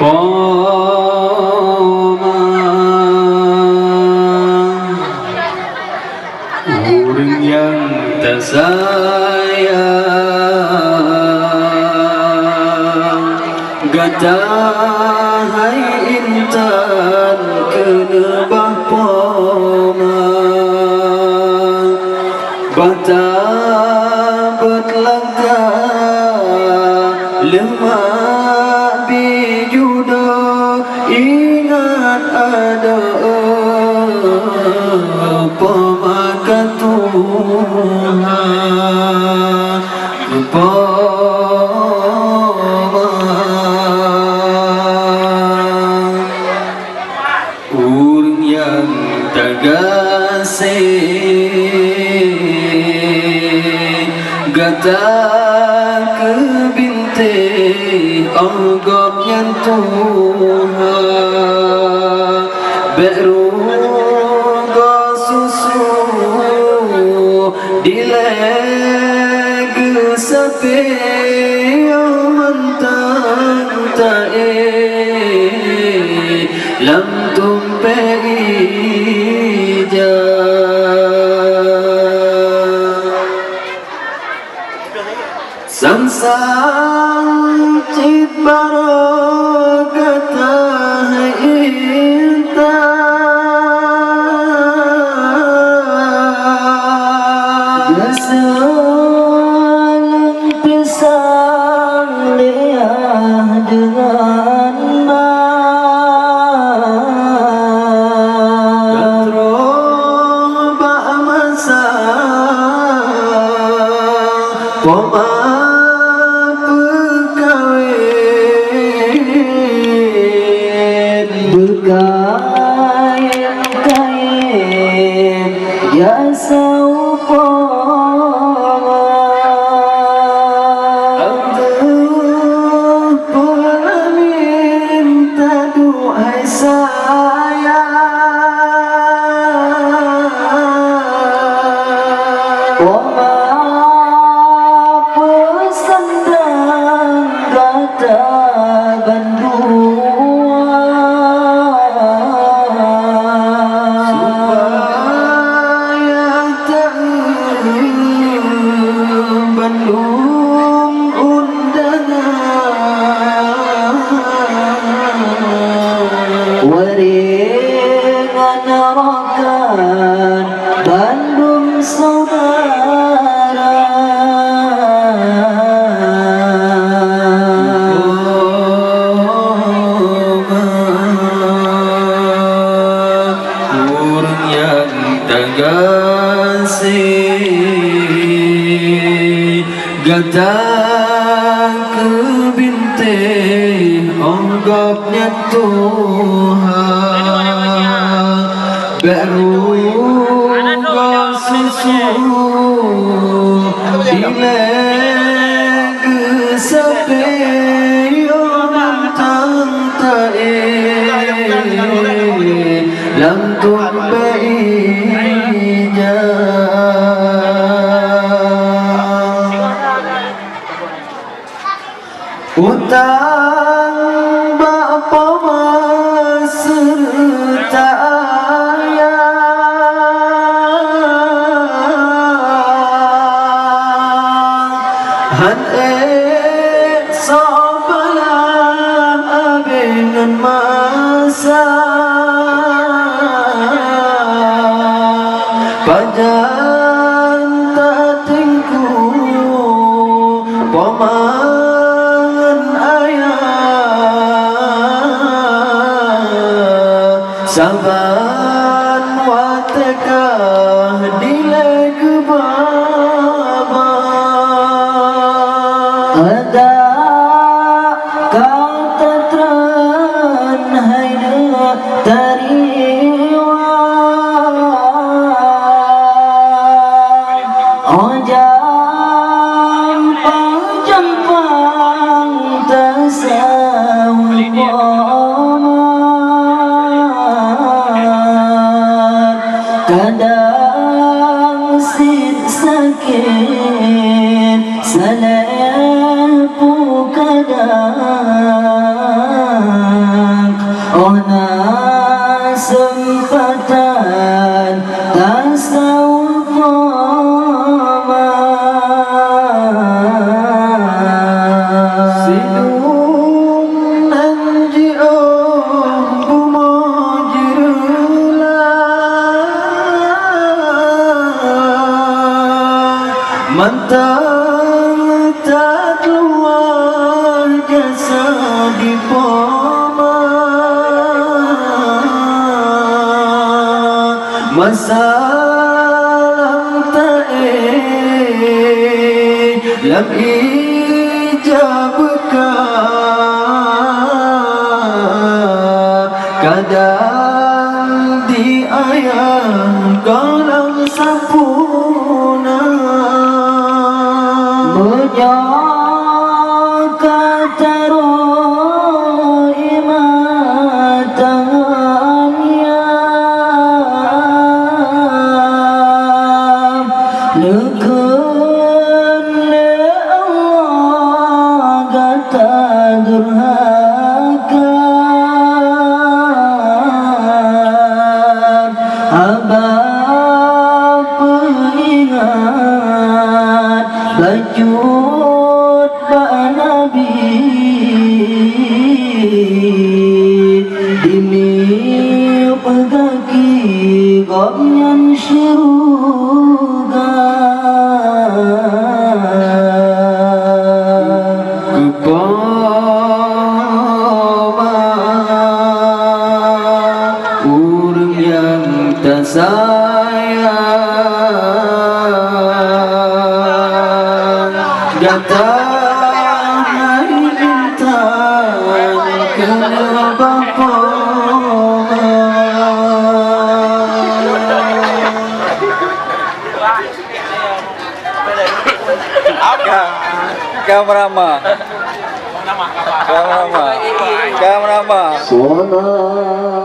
Orang yang tak sayang gata hai intan kena bahpoma bata berlangkah lemah bijudo ingat ada pemakan Tuhan orang yang tagasih gata ke binti anggapnya Tuhan beruga susu dileg sapi mentang tae lam tumpai ja sang cit barokata intan Selang pisang liah dengan katro ba'amasa poma pekawin berkain-kain ya waringan rokan Bandung saudara orang yang tagasih gata ke binti anggapnya Tuhan beruga susu dileg sapi mentang tae lam tumpai ja utang bapa serta ayah han sabalah dengan masa panjang tak tingku paman ayah saban watekah dileg baba ada kau tetran haida tariwa ojam panjang tasawuf kadang sit sakit salah kadang Sidung nanji oh bumajirula Mantang tak keluar jasa di poma Masalam tak lam ijab ka kadang di ayam galang sampuna Menyaka taro imatanya Lekun le Allah gata durhaka Abang peringat bacut ba Nabi Dimi pegaki gomnyan syurga Kepoma urang yang tak sayang datang hari intan kena bapa Kameraman. Salam